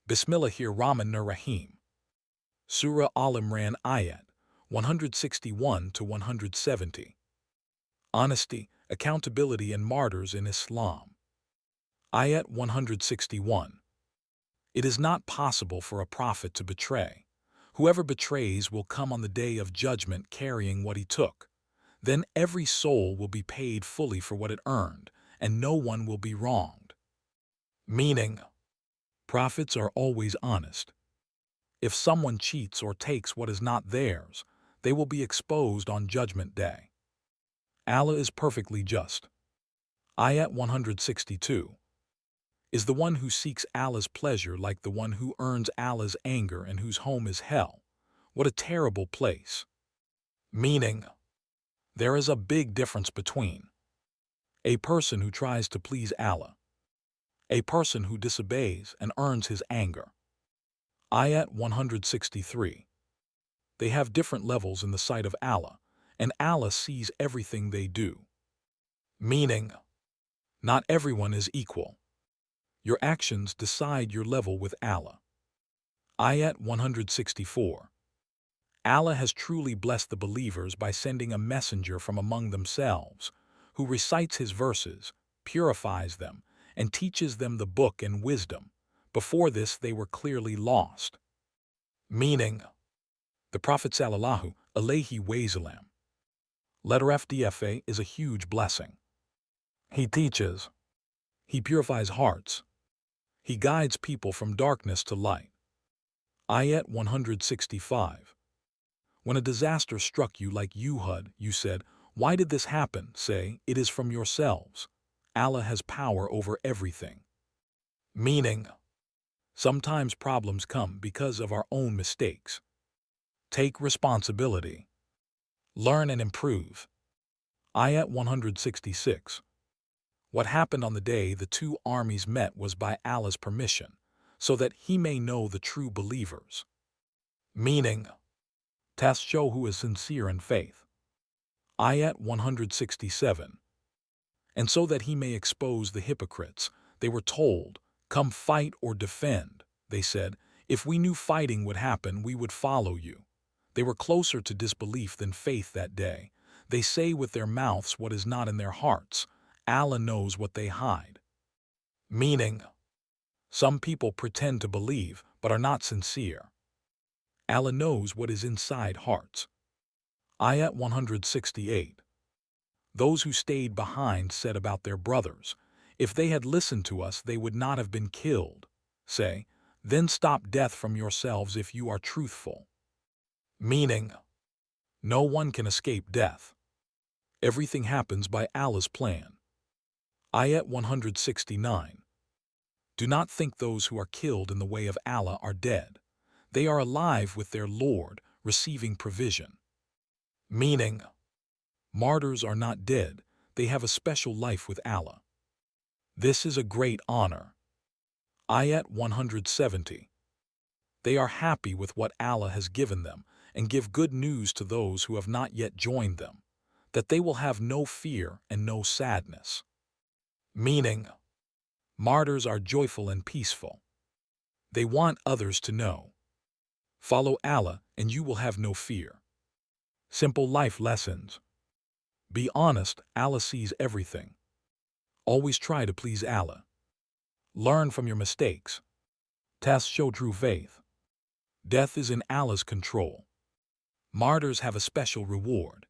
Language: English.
Bismillahir-Rahmanir-Rahim. Surah Aal-Imran Ayat 161 to 170. Honesty, accountability and martyrs in Islam. Ayat 161. It is not possible for a prophet to betray. Whoever betrays will come on the day of judgment carrying what he took. Then every soul will be paid fully for what it earned, and no one will be wronged. Meaning, prophets are always honest. If someone cheats or takes what is not theirs, they will be exposed on Judgment Day. Allah is perfectly just. Ayat 162. Is the one who seeks Allah's pleasure like the one who earns Allah's anger and whose home is hell? What a terrible place. Meaning, there is a big difference between a person who tries to please Allah, a person who disobeys and earns his anger. Ayat 163. They have different levels in the sight of Allah, and Allah sees everything they do. Meaning, not everyone is equal. Your actions decide your level with Allah. Ayat 164. Allah has truly blessed the believers by sending a messenger from among themselves, who recites his verses, purifies them, and teaches them the book and wisdom. Before this they were clearly lost. Meaning, the Prophet sallallahu alaihi wasallam, letter FDFA, is a huge blessing. He teaches, he purifies hearts, he guides people from darkness to light. Ayat 165. When a disaster struck you like Uhud, you said, "Why did this happen?" Say, "It is from yourselves. Allah has power over everything." Meaning, sometimes problems come because of our own mistakes. Take responsibility. Learn and improve. Ayat 166. What happened on the day the two armies met was by Allah's permission, so that he may know the true believers. Meaning, tests show who is sincere in faith. Ayat 167. And so that he may expose the hypocrites, they were told, "Come fight or defend." They said, "If we knew fighting would happen, we would follow you." They were closer to disbelief than faith that day. They say with their mouths what is not in their hearts. Allah knows what they hide. Meaning, some people pretend to believe but are not sincere. Allah knows what is inside hearts. Ayat 168. Those who stayed behind said about their brothers, "If they had listened to us, they would not have been killed." Say, "Then stop death from yourselves if you are truthful." Meaning, no one can escape death. Everything happens by Allah's plan. Ayat 169. Do not think those who are killed in the way of Allah are dead. They are alive with their Lord, receiving provision. Meaning, martyrs are not dead, they have a special life with Allah. This is a great honor. Ayat 170. They are happy with what Allah has given them and give good news to those who have not yet joined them, that they will have no fear and no sadness. Meaning, martyrs are joyful and peaceful. They want others to know. Follow Allah and you will have no fear. Simple life lessons. Be honest, Allah sees everything. Always try to please Allah. Learn from your mistakes. Tests show true faith. Death is in Allah's control. Martyrs have a special reward.